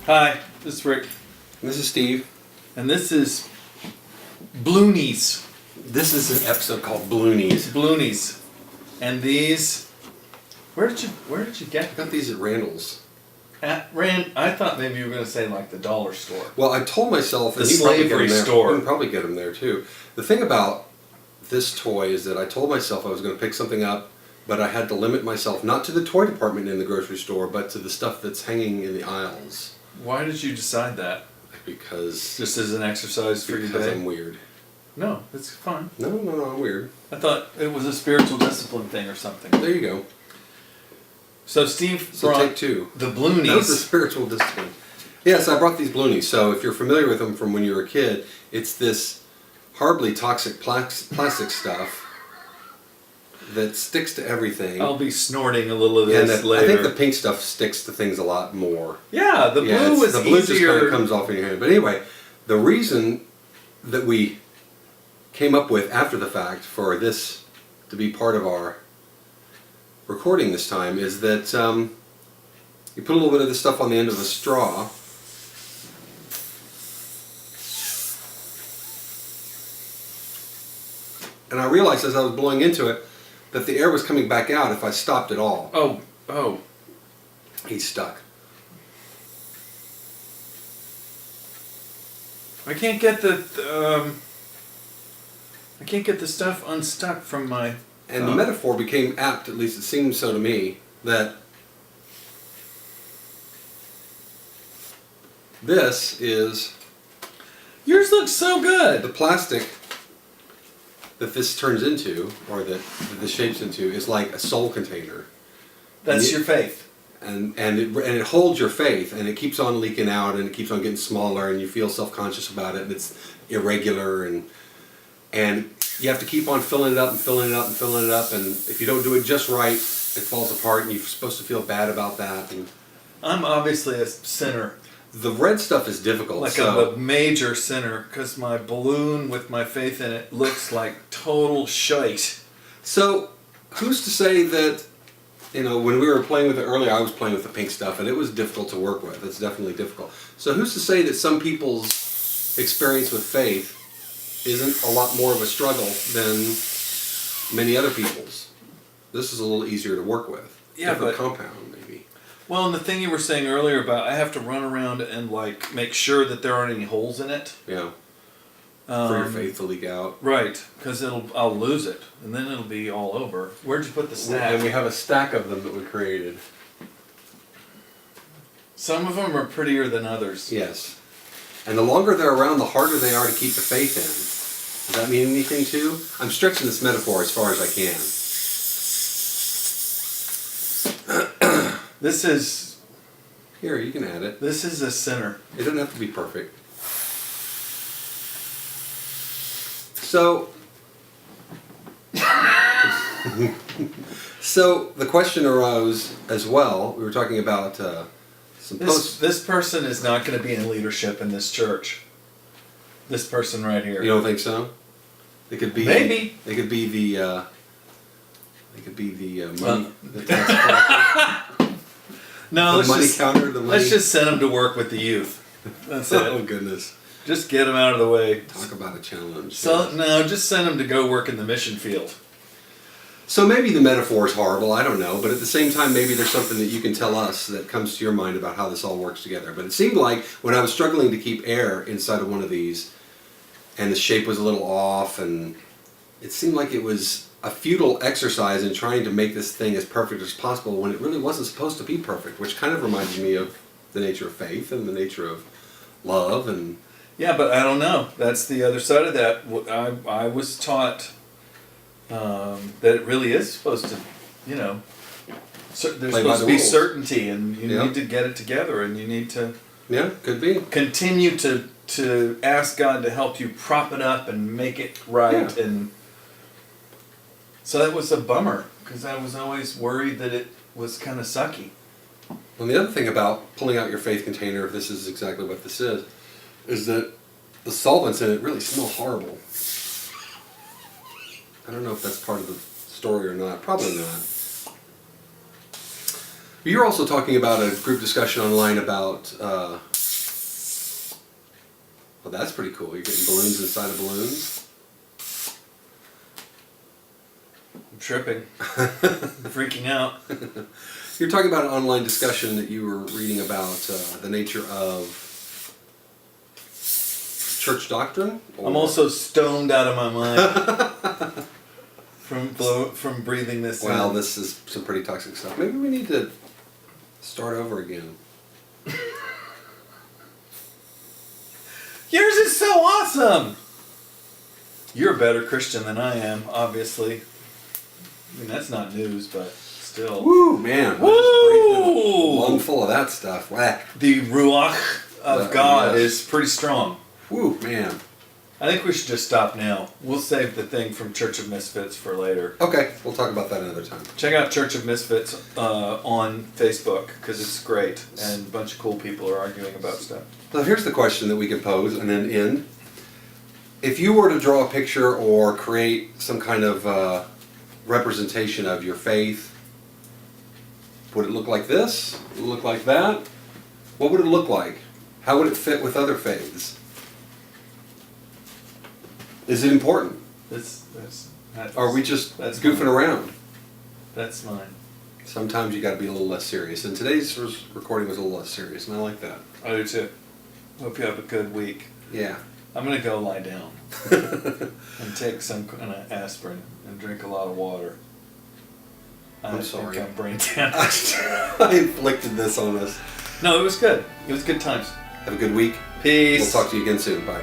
Hi, this is Rick. This is Steve. And this is Bloonies. This is an episode called Bloonies. Bloonies. And these, where did you get I got these at Randall's. At Rand? I thought maybe you were going to say like the dollar store. Well, I told myself the slavery store. You can probably get them there too. The thing about this toy is that I told myself I was going to pick something up, but I had to limit myself not to the toy department in the grocery store, but to the stuff that's hanging in the aisles. Why did you decide that? Because just as an exercise for your day? Because I'm weird. No, it's fine. No, I'm weird. I thought it was a spiritual discipline thing or something. There you go. So Steve brought take two. The Bloonies. That was a spiritual discipline. Yes, I brought these Bloonies. So if you're familiar with them from when you were a kid, it's this horribly toxic plastic stuff that sticks to everything. I'll be snorting a little of this later. I think the pink stuff sticks to things a lot more. Yeah, the blue is the blue easier. just kind of comes off in your hand. But anyway, the reason that we came up with after the fact for this to be part of our recording this time is that you put a little bit of this stuff on the end of a straw. And I realized as I was blowing into it that the air was coming back out if I stopped at all. Oh. He's stuck. I can't get the stuff unstuck from my. And the metaphor became apt, at least it seemed so to me, that this is. Yours looks so good. The plastic that this turns into, or that this shapes into, is like a soul container. That's your faith. And it holds your faith, and it keeps on leaking out, and it keeps on getting smaller, and you feel self-conscious about it, and it's irregular, and you have to keep on filling it up and filling it up and filling it up, and if you don't do it just right, it falls apart, and you're supposed to feel bad about that. And I'm obviously a sinner. The red stuff is difficult. Like I'm a major sinner, because my balloon with my faith in it looks like total shite. So, who's to say that, when we were playing with it earlier, I was playing with the pink stuff, and it was difficult to work with. It's definitely difficult. So who's to say that some people's experience with faith isn't a lot more of a struggle than many other people's? This is a little easier to work with. Yeah, different but compound, maybe. Well, and the thing you were saying earlier about I have to run around and make sure that there aren't any holes in it. Yeah. For your faith to leak out. Right, because I'll lose it, and then it'll be all over. Where'd you put the stack? And we have a stack of them that we created. Some of them are prettier than others. Yes. And the longer they're around, the harder they are to keep the faith in. Does that mean anything too? I'm stretching this metaphor as far as I can. This is... Here, you can add it. This is a sinner. It doesn't have to be perfect. So... So, the question arose as well. We were talking about some posts. This person is not going to be in leadership in this church. This person right here. You don't think so? They could be... Maybe. They could be the... money... the tax collector. No, counter, the money. Let's just send them to work with the youth. That's it. Oh, goodness. Just get them out of the way. Talk about a challenge. So, no, just send them to go work in the mission field. So maybe the metaphor is horrible, I don't know, but at the same time maybe there's something that you can tell us that comes to your mind about how this all works together. But it seemed like when I was struggling to keep air inside of one of these, and the shape was a little off, and it seemed like it was a futile exercise in trying to make this thing as perfect as possible when it really wasn't supposed to be perfect, which kind of reminded me of the nature of faith and the nature of love. And yeah, but I don't know. That's the other side of that. I was taught that it really is supposed to, there's supposed to be certainty, and you need to get it together, and you need to could be continue to ask God to help you prop it up and make it right. And so that was a bummer, because I was always worried that it was kind of sucky. Well, the other thing about pulling out your faith container, if this is exactly what this is that the solvents in it really smell horrible. I don't know if that's part of the story or not. Probably not. You're also talking about a group discussion online about Well, that's pretty cool. You're getting balloons inside of balloons. I'm tripping. I'm freaking out. You're talking about an online discussion that you were reading about the nature of church doctrine? Or? I'm also stoned out of my mind from breathing this in. Well, this is some pretty toxic stuff. Maybe we need to start over again. Yours is so awesome! You're a better Christian than I am, obviously. I mean, that's not news, but still. Woo, man. Woo! Lung full of that stuff. Whack. The Ruach of God is pretty strong. Woo, man. I think we should just stop now. We'll save the thing from Church of Misfits for later. Okay, we'll talk about that another time. Check out Church of Misfits on Facebook, because it's great, and a bunch of cool people are arguing about stuff. So here's the question that we can pose and then end. If you were to draw a picture or create some kind of representation of your faith, would it look like this? Would it look like that? What would it look like? How would it fit with other faiths? Is it important? Or are we just goofing around? That's mine. Sometimes you got to be a little less serious. And today's recording was a little less serious, and I like that. I do too. Hope you have a good week. Yeah. I'm going to go lie down and take some kind of aspirin and drink a lot of water. I'm sorry. I think I'm brain damaged. I inflicted this on us. No, it was good. It was good times. Have a good week. Peace. We'll talk to you again soon. Bye.